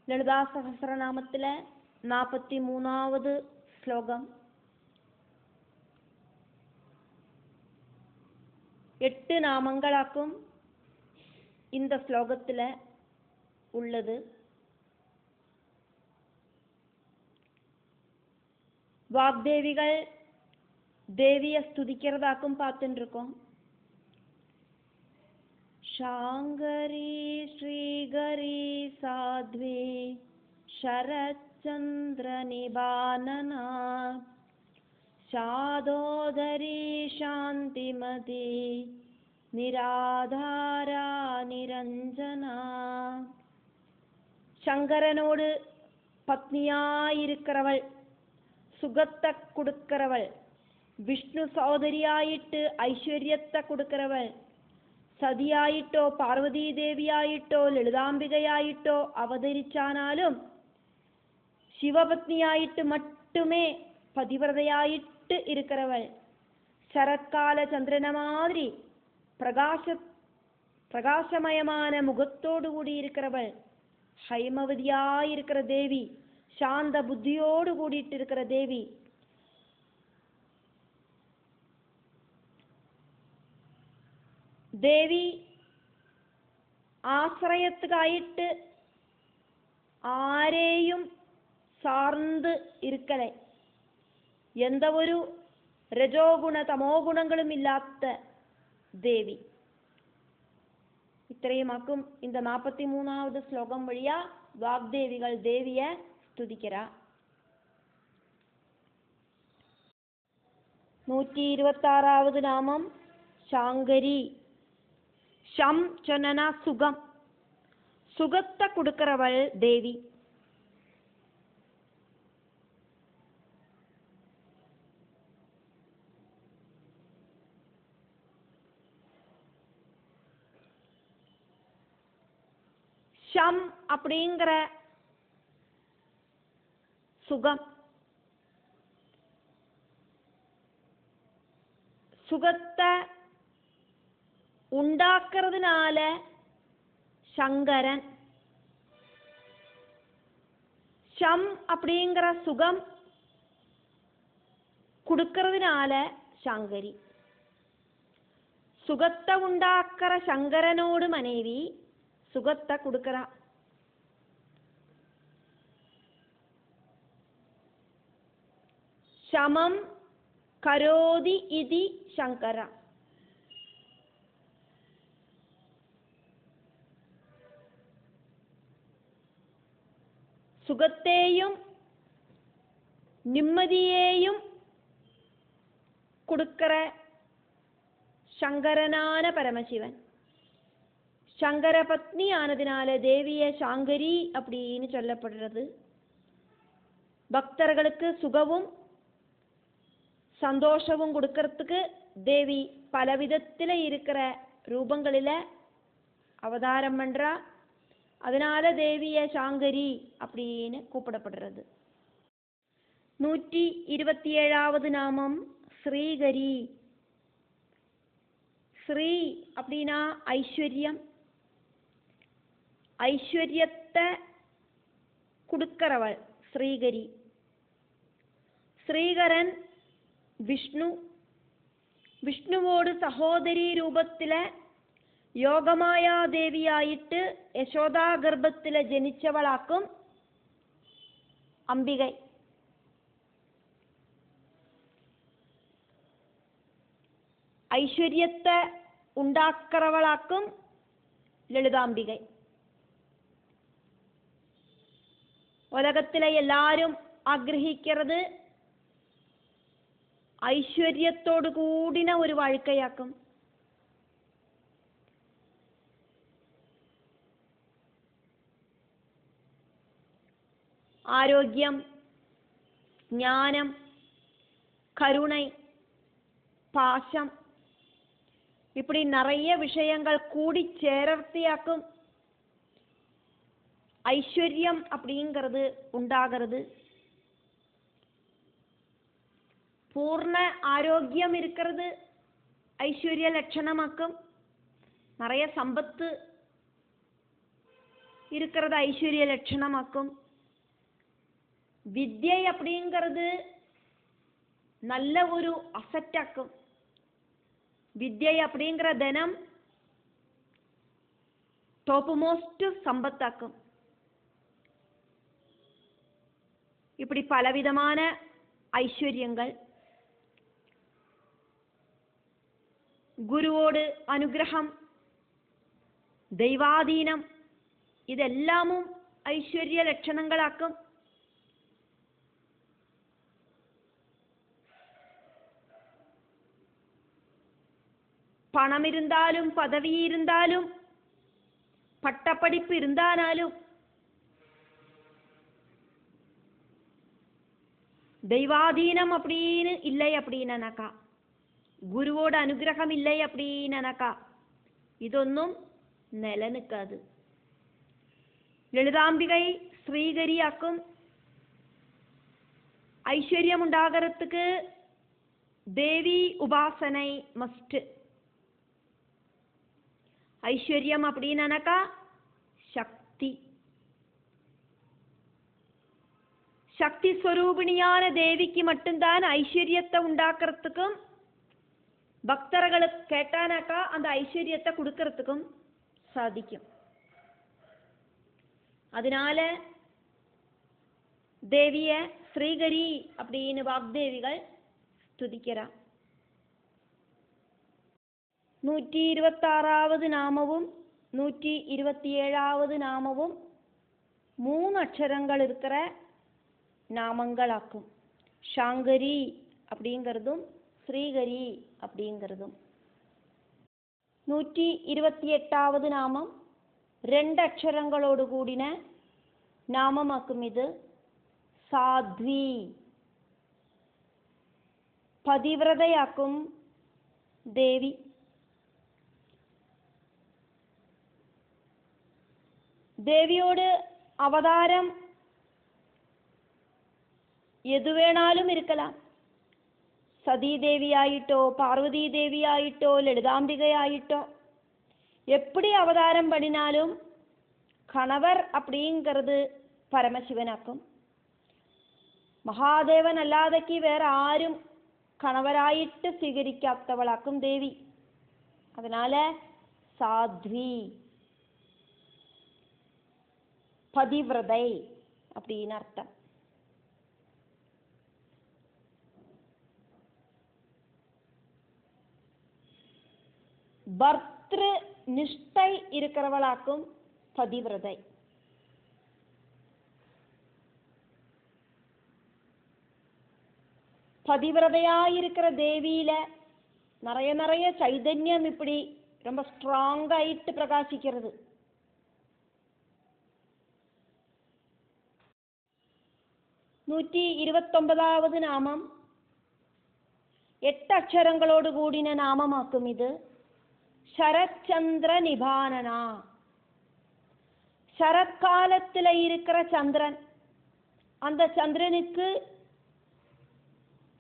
ലളിതാ സഹസ്രനാമത്തിലെ 43வது ശ്ലോകം. 8 நாமங்களாக்கும் இந்த ஸ்லோகத்தில் உள்ளது. வாக்தேவிகள் தேவியை ஸ்துதிக்கிறதாக்கும் பார்த்துட்டு இருக்கோம். शांगरी श्रीगरी साध्वी शरच्चंद्र निबानना शादोदरी शांतिमती निराधारा निरंजना. சங்கரனோடு பத்னியாயிருக்கிறவள், சுகத்தை கொடுக்கிறவள், விஷ்ணு சோதரியாயிட்டு ஐஸ்வர்யத்தை கொடுக்கிறவள், സതിയായിട്ടോ പാർവതീ ദേവിയായിട്ടോ ലളിതാംബികയായിട്ടോ അവതരിച്ചാനാലും ശിവപത്നിയായിട്ട് മറ്റുമേ പതിവ്രതയായിട്ട് ഇരിக்கிறവൾ, ശരത്കാല ചന്ദ്രന മാതിരി പ്രകാശമയமான മുഖത്തോടു കൂടി இருக்கிறவள், ഹൈമവതിയായിരിக்கிற தேவி, சாந்த புத்தியோடு கூடிட்டு இருக்கிற தேவி. ദേവി ആശ്രയത്തുകായിട്ട് ആരെയും സാർന്ന് ഇരിക്കലേ, എന്ത ഒരു രജോ ഗുണ തമോ ഗുണങ്ങളും ഇല്ലാത്ത ദേവി. ഇത്രയുമാക്കും இந்த 43வது ശ്ലോകം വഴിയാ വാഗ്ദേവികൾ ദേവിയെ സ്തുതിക്കരാ. 126வது നാമം ശാങ്കരി. ஷம் சொன்னா சுகம், சுகத்தை கொடுக்கிறவள் தேவி. ஷம் அப்படிங்கிற சுகம், சுகத்தை ഉണ്ടാക്കുന്നതിനാല சங்கரன். ஷம் அப்படிங்கிற சுகம் கொடுக்கறதுனால சாங்கரி. சுகத்தை உண்டாக்குற சங்கரனோடு மனைவி சுகத்தை கொடுக்கறா. சமம் கரோதி இதி சங்கர. சுகத்தையும் நிம்மதியையும் கொடுக்கிற சங்கரனான பரமசிவன். சங்கர பத்னி ஆனதினால தேவிய சாங்கரி அப்படின்னு சொல்லப்படுறது. பக்தர்களுக்கு சுகமும் சந்தோஷமும் கொடுக்கறதுக்கு தேவி பலவிதத்தில் இருக்கிற ரூபங்களில் அவதாரம் பண்றா. அதனால தேவிய சாங்கரி அப்படின்னு கூப்பிடப்படுறது. 127வது நாமம் ஸ்ரீகரி. ஸ்ரீ அப்படின்னா ஐஸ்வர்யம், ஐஸ்வர்யத்தை கொடுக்கிறவள் ஸ்ரீகரி. ஸ்ரீகரன் விஷ்ணு, விஷ்ணுவோடு சகோதரி ரூபத்தில் യോഗമായാദേവിയായിട്ട് യശോദാ ഗർഭത്തിൽ ജനിച്ചവളാക്കും അംബികை. ഐശ്വര്യത്തെ ഉണ്ടാക്കുന്നവളാക്കും ലളിതാംബികை. ഉലകത്തിലെ എല്ലാവരും ആഗ്രഹിക്കുന്നത് ഐശ്വര്യത്തോടു കൂടിന ഒരു വാഴ്ക്കയാക്കും. ஆரோக்கியம், ஞானம், கருணை, பாசம், இப்படி நிறைய விஷயங்கள் கூடி சேர்த்தியாக்கும் ஐஸ்வர்யம் அப்படிங்கிறது உண்டாகிறது. பூர்ண ஆரோக்கியம் இருக்கிறது ஐஸ்வர்ய லட்சணமாக்கும். நிறைய சம்பத்து இருக்கிறது ஐஸ்வர்ய லட்சணமாக்கும். வித்யை அப்படிங்கிறது நல்ல ஒரு அசட்டாக்கும். வித்யை அப்படிங்கிற தனம் டாப் மோஸ்ட் சம்பத்தாக்கும். இப்படி பலவிதமான ஐஸ்வர்யங்கள், குருவோடு அனுகிரகம், தெய்வாதீனம், ഇതെല്ലാമും ഐശ്വര്യ ലക്ഷണങ്ങളാക്കും. பணம் இருந்தாலும், பதவி இருந்தாலும், பட்டப்படிப்பு இருந்தாலும், தெய்வாதீனம் அப்படின்னு இல்லை அப்படின்னாக்கா, குருவோட அனுகிரகம் இல்லை அப்படின்னாக்கா ഇതൊന്നും നിലനിൽക്കാது. ലളിതാംബികை ஸ்ரீகரியாக்கும். ஐஸ்வர்யம் உண்டாகிறதுக்கு தேவி உபாசனை மஸ்ட். ஐஸ்வர்யம் அப்படின்னாக்கா சக்தி. சக்தி ஸ்வரூபிணியான தேவிக்கு மட்டும்தான் ஐஸ்வர்யத்தை உண்டாக்குறதுக்கும், பக்தர்களுக்கு கேட்டானாக்கா அந்த ஐஸ்வர்யத்தை கொடுக்கறதுக்கும் சாதிக்கும். அதனால தேவிய ஸ்ரீகரி அப்படின்னு வாக்தேவிகள் സ്തുതിக்கிறா. 126வது நாமവും 127வது நாமവും 3 அக்ஷரங்கள் இருக்கிற நாமங்களாக்கும். ஷாங்கரி அப்படிங்கிறதும் ஸ்ரீகரி அப்படிங்கிறதும். 128வது நாமம் 2 அக்ஷரங்களோடு கூடின நாமமாக்கும். இது സാധ്വി. പതിവ്രതയാക്കും ദേവി. ദേവിയോട് അവതാരം எது வேணாலும் இருக்கலாம். சதி தேவியாயிட்டோ, பார்வதி தேவியாயிட்டோ, லலிதாம்பிகையாயிட்டோ, எப்படி அவதாரம் பண்ணினாலும் கணவர் அப்படிங்கிறது പരമശിവനാക്കും. മഹാദേവൻ അല്ലാതെക്ക് വേറെ ആരും കണവരായിട്ട് സ്വീകരിക്കാത്തവളാക്കും ദേവി. அதனால സാധ്വി, பதிவிரதை அப்படின்னு அர்த்தம். பர்த்ரு நிஷ்டை இருக்கிறவளாக்கும் பதிவிரதை. பதிவிரதையாயிருக்கிற தேவியில நிறைய நிறைய சைதன்யம் இப்படி ரொம்ப ஸ்ட்ராங் ஆயிட்டு பிரகாசிக்கிறது. നൂറ്റി 29வது നാമം 8 അക്ഷരങ്ങളോട് കൂടിന നാമമാക്കും. ഇത് ശരചന്ദ്ര നിഭാനന. ശരത്കാലത്തിലെ இருக்கிற சந்திரன், அந்த சந்திரனுக்கு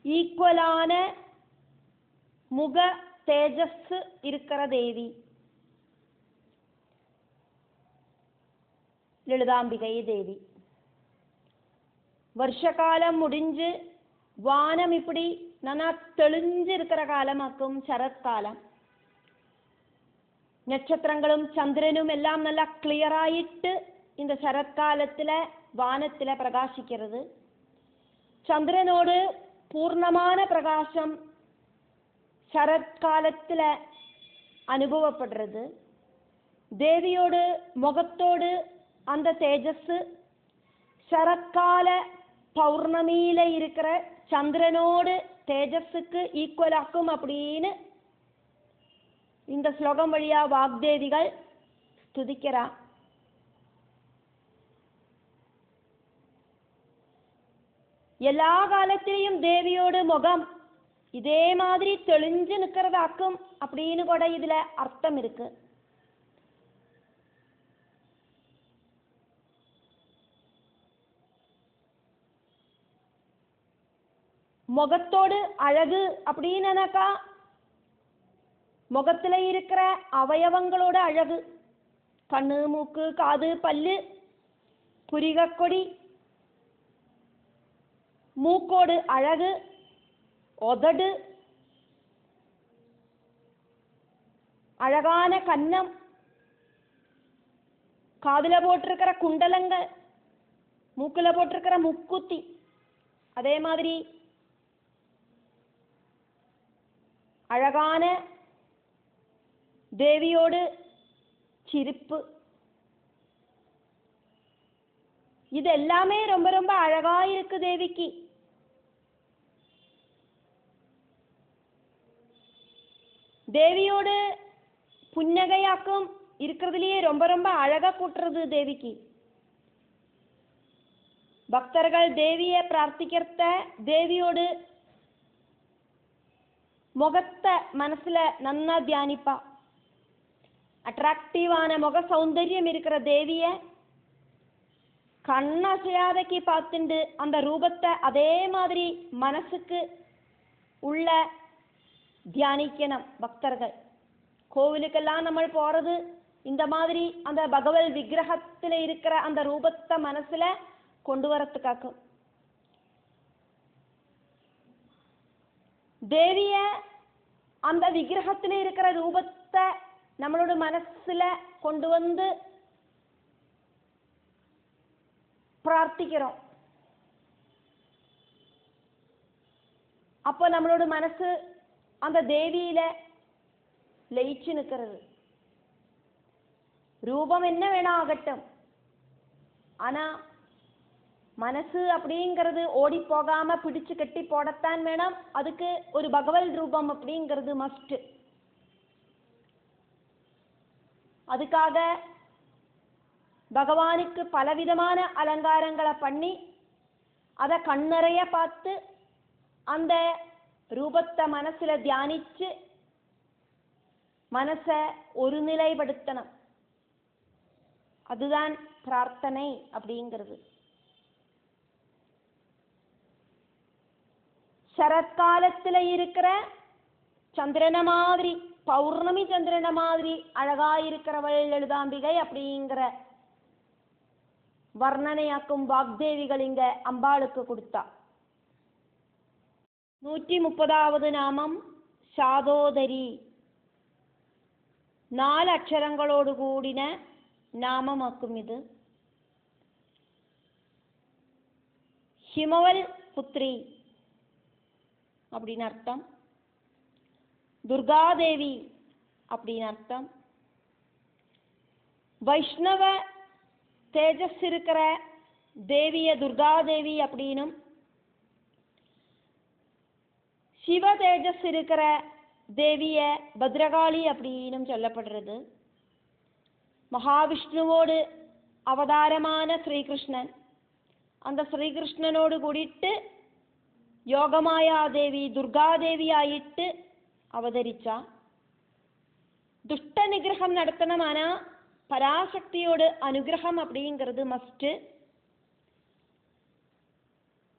ஈக்குவலான முக தேஜஸ் இருக்கிற தேவி லலிதாம்பிகை தேவி. வருஷகாலம் முடிஞ்சு வானம் இப்படி நல்லா தெளிஞ்சு இருக்கிற காலமாக்கும் ശരത്കാലം. നക്ഷത്രങ്ങളും ചന്ദ്രനും എല്ലാം നല്ല ക്ലിയർ ആയിട്ട് இந்த ശരത്കാലത്തിലെ വാനത്തിലെ പ്രകാശിക്കുന്നത്. ചന്ദ്രനോട് പൂർണ്ണமான பிரகாசம் ശരത്കാലത്തിൽ അനുഭവപ്പെടുறது. தேவியோடு முகத்தோடு அந்த தேஜஸ் ശരത്കാല பௌர்ணமியில இருக்கிற சந்திரனோடு தேஜஸுக்கு ஈக்குவல் ஆக்கும் அப்படின்னு இந்த ஸ்லோகம் வழியா வாக்தேவிகள் ஸ்துதிக்கிறா. எல்லா காலத்திலையும் தேவியோட முகம் இதே மாதிரி தெளிஞ்சு நிற்கிறதாக்கும் அப்படின்னு கூட இதுல அர்த்தம் இருக்கு. முகத்தோடு அழகு அப்படின்னாக்கா முகத்துல இருக்கிற அவயவங்களோட அழகு. கண்ணு, மூக்கு, காது, பல்லு, புரிகக்கொடி, மூக்கோடு அழகு, உதடு, அழகான கன்னம், காதுல போட்டிருக்கிற குண்டலங்கள், மூக்குல போட்டிருக்கிற முக்குத்தி, அதே மாதிரி அழகான தேவியோடு சிரிப்பு, இது எல்லாமே ரொம்ப ரொம்ப அழகா இருக்கு தேவிக்கு. தேவியோடு புன்னகையாக்கும் இருக்கிறதுலயே ரொம்ப ரொம்ப அழகா கூட்டுறது தேவிக்கு. பக்தர்கள் தேவியை பிரார்த்திக்கிறத தேவியோடு முகத்தை மனசுல நன்னா தியானிப்பா. அட்ராக்டிவான முக சௌந்தரியம் இருக்கிற தேவிய கண்ணசையாதைக்கு பார்த்துண்டு அந்த ரூபத்தை அதே மாதிரி மனசுக்கு உள்ள தியானிக்கணும் பக்தர்கள். கோவிலுக்கெல்லாம் நம்ம போறது இந்த மாதிரி அந்த பகவத் விக்கிரகத்துல இருக்கிற அந்த ரூபத்தை மனசுல கொண்டு வரத்துக்காக்கும். தேவிய அந்த விக்கிரகத்துல இருக்கிற ரூபத்தை நம்மளோட மனசுல கொண்டு வந்து பிரார்த்திக்கிறோம். அப்போ நம்மளோட மனசு அந்த தேவியில லயிச்சு நிற்கிறது. ரூபம் என்ன வேணா ஆகட்டும், ஆனா மனசு அப்படிங்கிறது ஓடி போகாம பிடிச்சு கட்டி போடத்தான் வேணும். அதுக்கு ஒரு பகவத் ரூபம் அப்படிங்கிறது மஸ்ட். அதுக்காக பகவானுக்கு பலவிதமான அலங்காரங்களை பண்ணி அதை கண்ணறைய பார்த்து அந்த ரூபத்தை மனசுல தியானிச்சு மனசை ஒரு நிலைப்படுத்தணும். அதுதான் பிரார்த்தனை அப்படிங்கிறது. சரத்காலத்துல இருக்கிற சந்திரன மாதிரி, பௌர்ணமி சந்திரன மாதிரி அழகா இருக்கிறவள் லலிதாம்பிகை அப்படிங்கிற வர்ணனையாக்கும் வாக்தேவிகள் இங்க அம்பாளுக்கு கொடுத்தா. 130வது நாமம் சாதோதரி. 4 அக்ஷரங்களோடு கூடின நாமமாக்கும் இது. ஹிமவல் புத்ரி அப்படின்னு அர்த்தம். துர்காதேவி அப்படின்னு அர்த்தம். வைஷ்ணவ தேஜஸ் இருக்கிற தேவிய துர்காதேவி அப்படின்னும், சிவ தேஜஸ் இருக்கிற தேவிய பத்ரகாளி அப்படின்னும் சொல்லப்படுறது. மகாவிஷ்ணுவோடு அவதாரமான ஸ்ரீகிருஷ்ணன், அந்த ஸ்ரீகிருஷ்ணனோடு கூடிட்டு யோகமாயா தேவி துர்காதேவி ஆயிட்டு அவதரிச்சா. துஷ்ட நிகிரகம் நடத்தணுமானா பராசக்தியோட அனுகிரகம் அப்படிங்கிறது மஸ்ட்.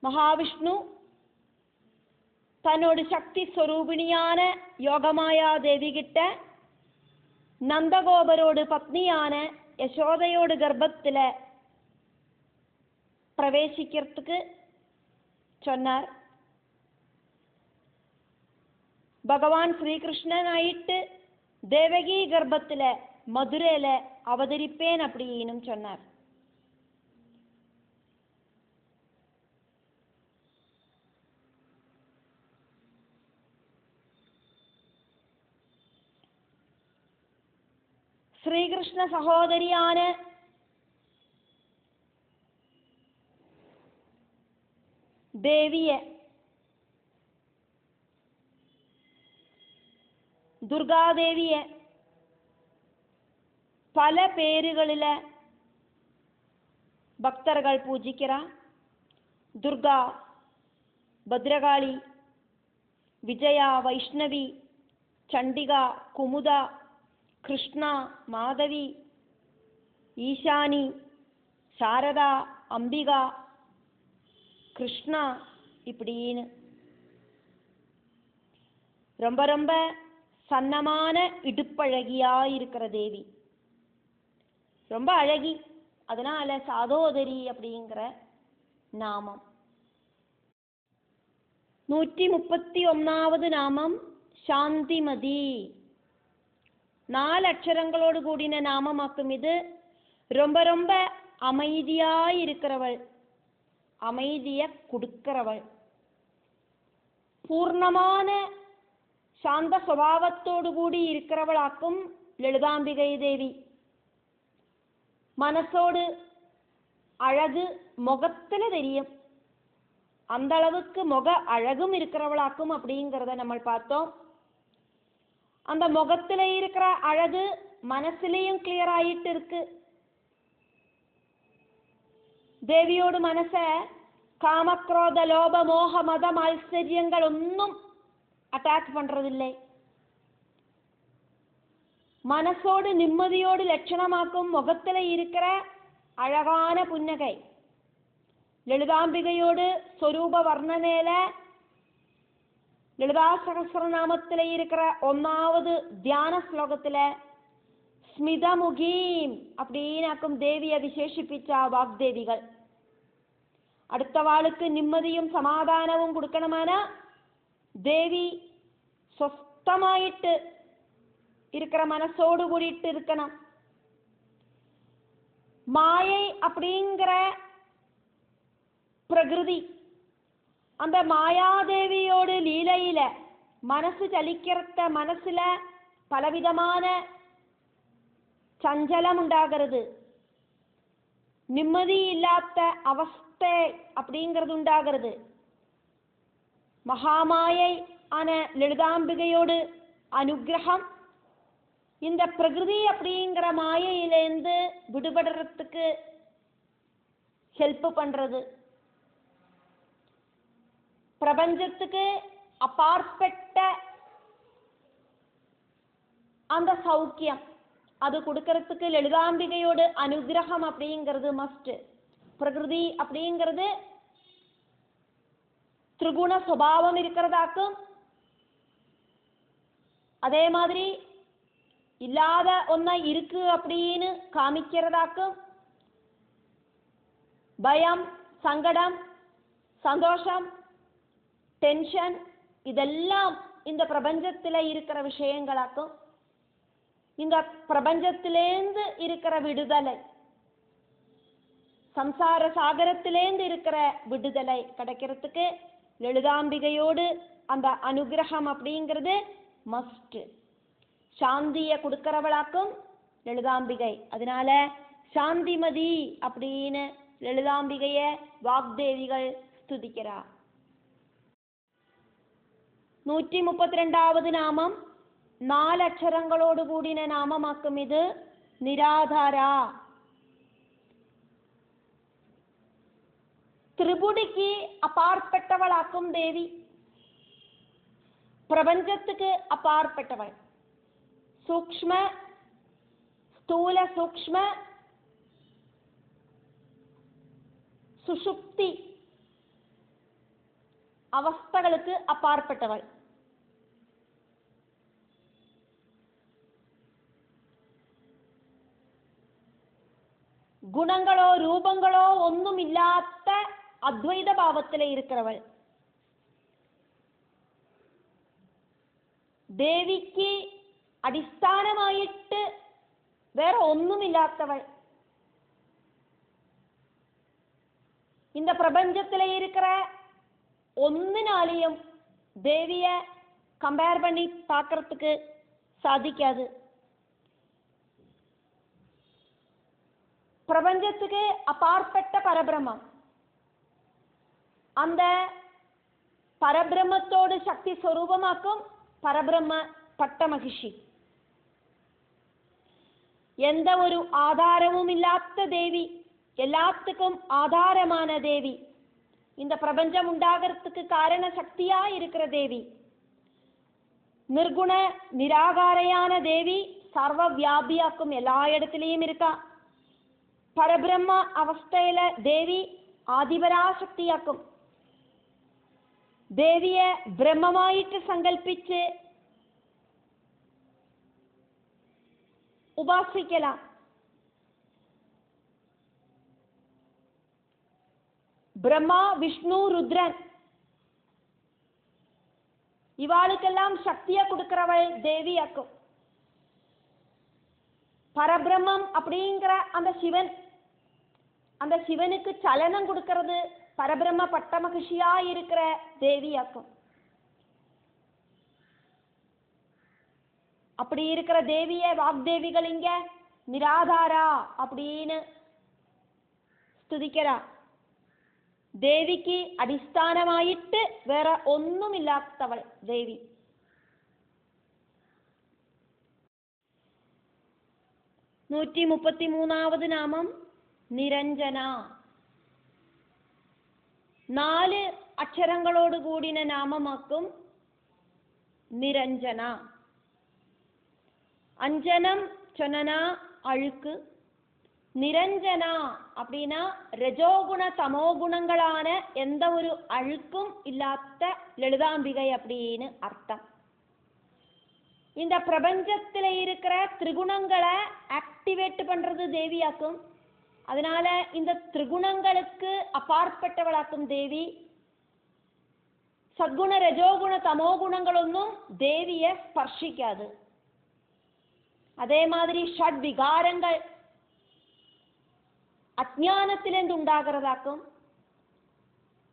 மகாவிஷ்ணு தன்னோட சக்தி ஸ்வரூபிணியான யோகமாயா தேவி கிட்ட நந்தகோபரோடு பத்னியான யசோதையோடு கர்ப்பத்தில் பிரவேசிக்கிறதுக்கு சொன்னார். பகவான் ஸ்ரீகிருஷ்ணன் ஆயிட்டு தேவகி கர்ப்பத்தில் மதுரையில அவதரிப்பேன் அப்படின்னு சொன்னார். ஸ்ரீகிருஷ்ண சகோதரியான தேவிய துர்காதேவிய பல பேருகளில் பக்தர்கள் பூஜிக்கிறா. துர்கா, பத்ரகாளி, விஜயா, வைஷ்ணவி, சண்டிகா, குமுதா, கிருஷ்ணா, மாதவி, ஈசானி, சாரதா, அம்பிகா, கிருஷ்ணா இப்படின்னு ரொம்ப ரொம்ப சன்னமான இடுப்பழகியா இருக்கிற தேவி. ரொம்ப அழகி, அதனால சாதோதரி அப்படிங்கிற நாமம். 131வது நாமம் சாந்திமதி. 4 அக்ஷரங்களோடு கூடின நாமமாக்கும் இது. ரொம்ப ரொம்ப அமைதியாயிருக்கிறவள், அமைதியை கொடுக்கிறவள், பூர்ணமான சாந்த சுபாவத்தோடு கூடி இருக்கிறவளாக்கும் லலிதாம்பிகை தேவி. மனசோடு அழகு முகத்துல தெரியும், அந்த அளவுக்கு முக அழகும் இருக்கிறவளாக்கும் அப்படிங்கிறத நம்ம பார்த்தோம். அந்த முகத்துல இருக்கிற அழகு மனசுலயும் கிளியர் ஆயிட்டு இருக்கு. தேவியோடு மனச காமக்ரோத லோப மோக மத மாத்சரியங்கள் ஒன்றும் அட்டாக் பண்றதில்லை. மனசோடு நிம்மதியோடு லட்சணமாக்கும் முகத்துல இருக்கிற அழகான புன்னகை. லலிதாம்பிகையோடு சொரூப வர்ணனையில லலிதா சகஸ்ரநாமத்தில் இருக்கிற 1வது தியான ஸ்லோகத்துல ஸ்மிதமுகீம் அப்படின்னாக்கும் தேவியை விசேஷிப்பிச்சா வாக்தேவிகள். அடுத்த வாளுக்கு நிம்மதியும் சமாதானமும் கொடுக்கணுமானா தேவி சொஸ்தமாயிட்டு இருக்கிற மனசோடு கூடிட்டு இருக்கணும். மாயை அப்படிங்கிற பிரகிருதி, அந்த மாயாதேவியோடு லீலையில மனசு சலிக்கிறத, மனசுல பலவிதமான சஞ்சலம் உண்டாகிறது, நிம்மதி இல்லாத அவஸ்தை அப்படிங்கிறது உண்டாகிறது. மகாமாயை ஆன லலிதாம்பிகையோடு அனுகிரகம் இந்த பிரகிருதி அப்படிங்கிற மாயையிலேருந்து விடுபடுறதுக்கு ஹெல்ப் பண்றது. பிரபஞ்சத்துக்கு அப்பாற்பட்ட அந்த சௌக்கியம் அது கொடுக்கறதுக்கு லலிதாம்பிகையோடு அனுகிரகம் அப்படிங்கிறது மஸ்ட். பிரகிருதி அப்படிங்கிறது திரிகுண சுபாவம் இருக்கிறதாக்கும், அதே மாதிரி இல்லாத ஒன்ன இருக்கு அப்படின்னு காமிக்கிறதாக்கும், பயம், சங்கடம், சந்தோஷம், டென்ஷன் இதெல்லாம் இந்த பிரபஞ்சத்தில் இருக்கிற விஷயங்களாக்கும். இந்த பிரபஞ்சத்திலேந்து இருக்கிற விடுதலை, சம்சார சாகரத்திலேந்து இருக்கிற விடுதலை கிடைக்கிறதுக்கு லலிதாம்பிகையோடு அந்த அனுகிரகம் அப்படிங்கிறது மஸ்ட். சாந்தியை கொடுக்கிறவளாக்கும் லலிதாம்பிகை. அதனால சாந்திமதி அப்படின்னு லலிதாம்பிகைய வாக்தேவிகள் ஸ்துதிக்கிறார். 132வது நாமம் 4 அக்ஷரங்களோடு கூடின நாமமாக்கும் இது நிராதாரா. திரிபுடிக்கு அப்பாற்பட்டவளாக்கும் தேவி, பிரபஞ்சத்துக்கு அப்பாற்பட்டவள். சூக்ஷ்ம ஸ்தூல சூக்ஷ்ம சுஷுப்தி அவஸ்தைகளுக்கு அப்பாற்பட்டவள். குணங்களோ ரூபங்களோ ஒன்றும் இல்லாத அத்வைத பாவத்தில் இருக்கிறவள். தேவிக்கு அடிസ്ഥാനമായിട്ട് வேற ஒன்றும் இல்லாதவள். இந்த பிரபஞ்சத்தில் இருக்கிற ஒன்னினாலையும் தேவிய கம்பேர் பண்ணி பார்க்கறதுக்கு சாதிக்காது. பிரபஞ்சத்துக்கு அப்பாற்பட்ட பரபிரம்மம், அந்த பரபிரம்மத்தோடு சக்தி ஸ்வரூபமாக்கும் பரபிரம்ம பட்ட மகிஷி. எந்த ஒரு ஆதாரமும் இல்லாத தேவி, எல்லாத்துக்கும் ஆதாரமான தேவி, இந்த பிரபஞ்சம் உண்டாகிறதுக்கு காரண சக்தியா இருக்கிற தேவி, நிர்குண நிராகாரையான தேவி, சர்வ வியாபியாக்கும் எல்லா இடத்திலையும் இருக்கா. பரபிரம்ம அவஸ்தையில தேவி ஆதிபராசக்தியாக்கும். தேவிய பிரம்மமாயிட்டு சங்கல்பிச்சு உபாசிக்கலாம். பிரம்மா, விஷ்ணு, ருத்ரன் இவாளுக்கெல்லாம் சக்தியை கொடுக்கிறவள் தேவியாக்கும். பரபிரம்மம் அப்படிங்கிற அந்த சிவன், அந்த சிவனுக்கு சலனம் கொடுக்கிறது பரபிரம்ம பட்ட மகிழ்ச்சியா இருக்கிற தேவியாக்கும். அப்படி இருக்கிற தேவிய வாக்தேவிகள் இங்க நிராதாரா அப்படின்னு ஸ்துதிக்கிறா. தேவிக்கு அடிസ്ഥാനമായിട്ട് വേറെ ഒന്നുമില്ലാത്തവൾ ദേവി. നൂറ്റി 33ാമത് നാമം നിരഞ്ജന. 4 അക്ഷരങ്ങളോട് കൂടിന നാമമാക്കും നിരഞ്ജന. அஞ்சனம் சொன்னா அழுக்கு, நிரஞ்சன அப்படின்னா ரஜோகுண தமோகுணங்களான எந்த ஒரு அழுக்கும் இல்லாத லலிதாம்பிகை அப்படின்னு அர்த்தம். இந்த பிரபஞ்சத்துல இருக்கிற திரிகுணங்களை ஆக்டிவேட் பண்றது தேவியாக்கும். அதனால இந்த திரிகுணங்களுக்கு அப்பாற்பட்டவளாக்கும் தேவி. சத்குண ரஜோகுண தமோகுணங்களொன்னும் தேவியை ஸ்பர்ஷிக்காது. அதே மாதிரி ஷட் விகாரங்கள் அஜ்ஞானத்திலிருந்து உண்டாகிறதாக்கும்.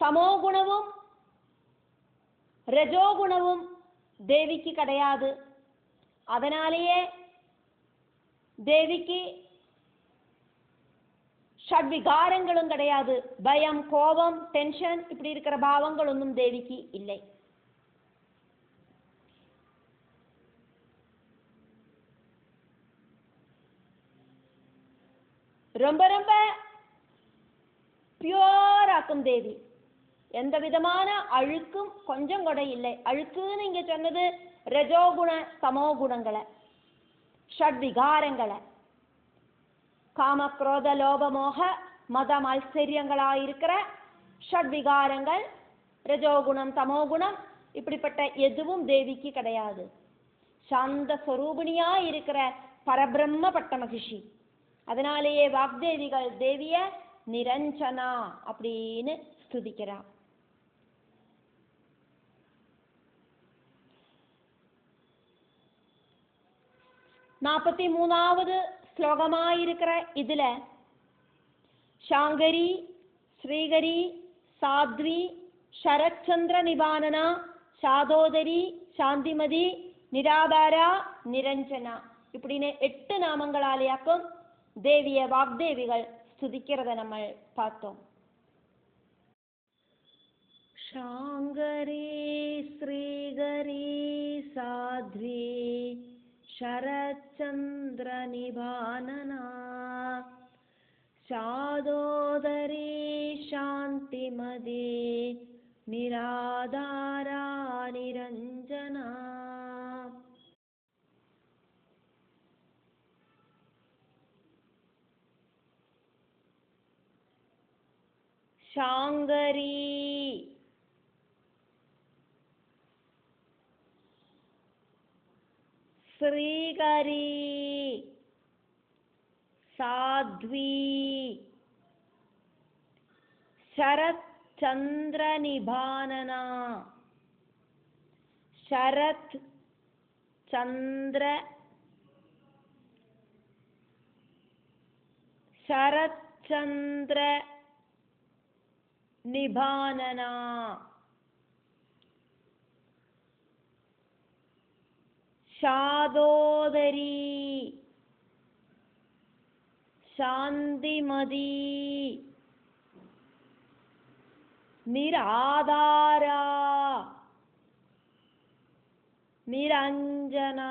தமோ குணமும் ரஜோ குணமும் தேவிக்கு கிடையாது. அதனாலேயே தேவிக்கு ஷட் விகாரங்களும் கிடையாது. பயம், கோபம், டென்ஷன் இப்படி இருக்கிற பாவங்கள் ஒன்றும் தேவிக்கு இல்லை. ரொம்ப ரொம்ப பியூராக்கும் தேவி. எந்த விதமான அழுக்கும் கொஞ்சம் கூட இல்லை. அழுக்குன்னு இங்க சொன்னது ரஜோகுண தமோ குணங்களை, ஷட் விகாரங்களை, காம குரோத லோப மோக மத மாத்சரியங்களாயிருக்கிற ஷட் விகாரங்கள், ரஜோகுணம் தமோகுணம் இப்படிப்பட்ட எதுவும் தேவிக்கு கிடையாது. சாந்த ஸ்வரூபிணியா இருக்கிற பரபிரம்ம பட்ட மகிஷி. அதனாலேயே வாக்தேவிகள் தேவிய நிரஞ்சனா அப்படின்னு ஸ்துதிக்கிறா. நாற்பத்தி 3வது ஸ்லோகமாயிருக்கிற இதுல சாங்கரி, ஸ்ரீகரி, சாத்வி, சரச்சந்திர நிபானனா, சாதோதரி, சாந்திமதி, நிராதாரா, நிரஞ்சனா இப்படின்னு 8 நாமங்களாலேயாக்கும் தேவிய வாக்தேவிகள் ஸ்துதிக்கிறத நம்ம பார்த்தோம். சாங்கரி, ஸ்ரீகரி, சாத்வி, சரச்சந்திர நிபானனா, சாதோதரி, சாந்திமதி, நிராதாரா, நிரஞ்சனா. சாங்கரி, ஸ்ரீகரி, சாத்வி, சரத் சந்திர நிபானனா. சரத் சந்திர, சரத் சந்திர நிபானனா. சாதோதரி, சாந்திமதி, நிராதாரா, நிரஞ்சனா.